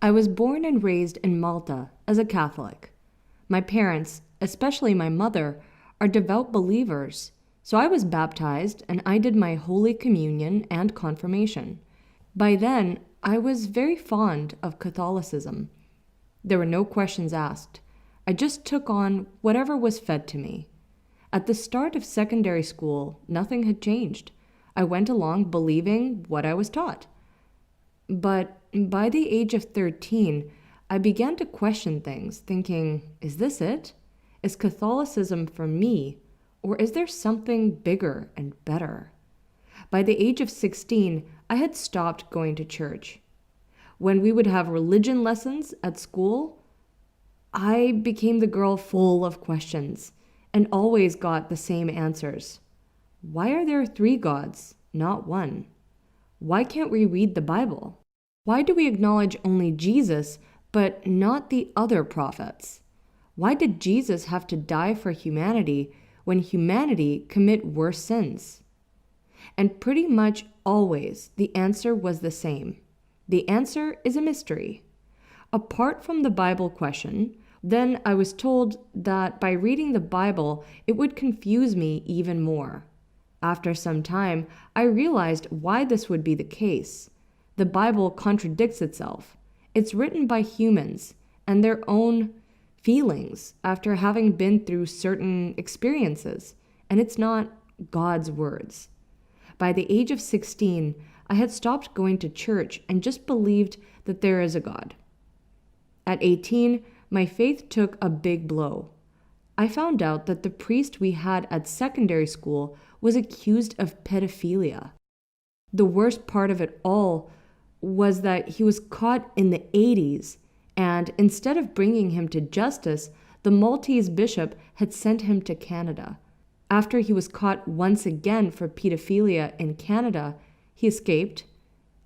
I was born and raised in Malta as a Catholic. My parents, especially my mother, are devout believers, so I was baptized and I did my Holy Communion and confirmation. By then, I was very fond of Catholicism. There were no questions asked. I just took on whatever was fed to me. At the start of secondary school, nothing had changed. I went along believing what I was taught. But by the age of 13, I began to question things, thinking, is this it? Is Catholicism for me, or is there something bigger and better? By the age of 16, I had stopped going to church. When we would have religion lessons at school, I became the girl full of questions and always got the same answers. Why are there three gods, not one? Why can't we read the Bible? Why do we acknowledge only Jesus, but not the other prophets? Why did Jesus have to die for humanity when humanity commit worse sins? And pretty much always the answer was the same. The answer is a mystery. Apart from the Bible question, then I was told that by reading the Bible, it would confuse me even more. After some time, I realized why this would be the case. The Bible contradicts itself. It's written by humans and their own feelings after having been through certain experiences, and it's not God's words. By the age of 16, I had stopped going to church and just believed that there is a God. At 18, my faith took a big blow. I found out that the priest we had at secondary school was accused of pedophilia. The worst part of it all was that he was caught in the 80s, and instead of bringing him to justice, the Maltese bishop had sent him to Canada. After he was caught once again for pedophilia in Canada, he escaped,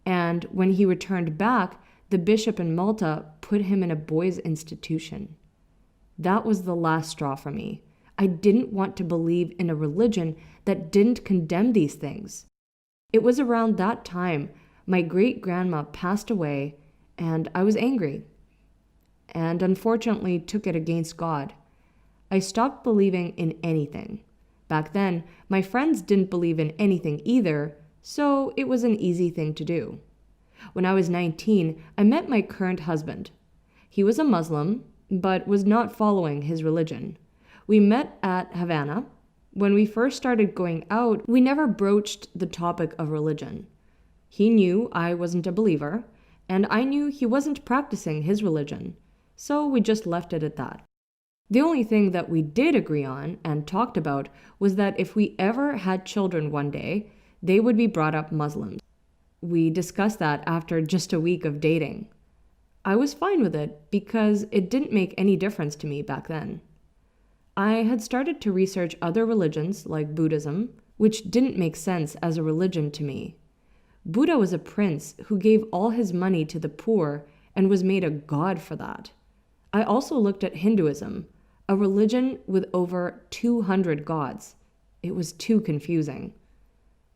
and when he returned back, the bishop in Malta put him in a boys' institution. That was the last straw for me. I didn't want to believe in a religion that didn't condemn these things. It was around that time my great-grandma passed away, and I was angry, and unfortunately took it against God. I stopped believing in anything. Back then, my friends didn't believe in anything either, so it was an easy thing to do. When I was 19, I met my current husband. He was a Muslim, but was not following his religion. We met at Havana. When we first started going out, we never broached the topic of religion. He knew I wasn't a believer, and I knew he wasn't practicing his religion, so we just left it at that. The only thing that we did agree on and talked about was that if we ever had children one day, they would be brought up Muslims. We discussed that after just a week of dating. I was fine with it because it didn't make any difference to me back then. I had started to research other religions like Buddhism, which didn't make sense as a religion to me. Buddha was a prince who gave all his money to the poor and was made a god for that. I also looked at Hinduism, a religion with over 200 gods. It was too confusing.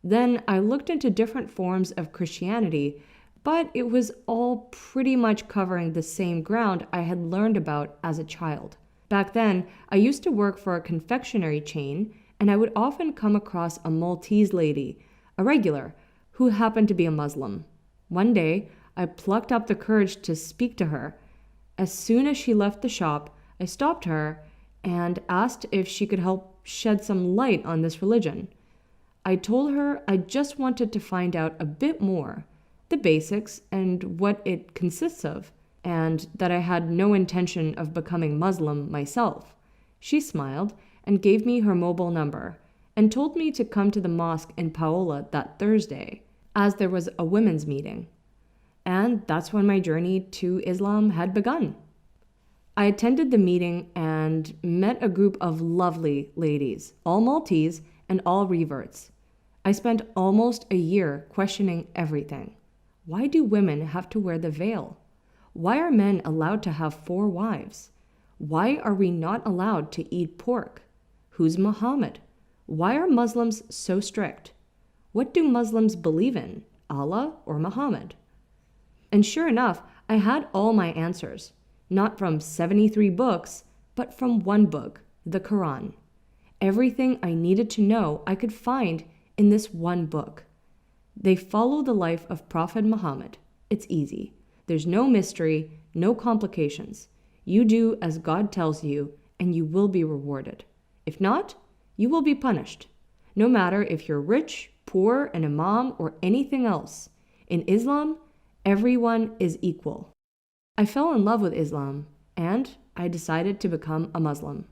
Then I looked into different forms of Christianity, but it was all pretty much covering the same ground I had learned about as a child. Back then, I used to work for a confectionery chain, and I would often come across a Maltese lady, a regular, who happened to be a Muslim. One day, I plucked up the courage to speak to her. As soon as she left the shop, I stopped her and asked if she could help shed some light on this religion. I told her I just wanted to find out a bit more, the basics and what it consists of, and that I had no intention of becoming Muslim myself. She smiled and gave me her mobile number and told me to come to the mosque in Paola that Thursday, as there was a women's meeting. And that's when my journey to Islam had begun. I attended the meeting and met a group of lovely ladies, all Maltese and all reverts. I spent almost a year questioning everything. Why do women have to wear the veil? Why are men allowed to have 4 wives? Why are we not allowed to eat pork? Who's Muhammad? Why are Muslims so strict? What do Muslims believe in, Allah or Muhammad? And sure enough, I had all my answers, not from 73 books, but from one book, the Quran. Everything I needed to know I could find in this one book. They follow the life of Prophet Muhammad. It's easy. There's no mystery, no complications. You do as God tells you, and you will be rewarded. If not, you will be punished. No matter if you're rich, poor, an imam, or anything else. In Islam, everyone is equal. I fell in love with Islam, and I decided to become a Muslim.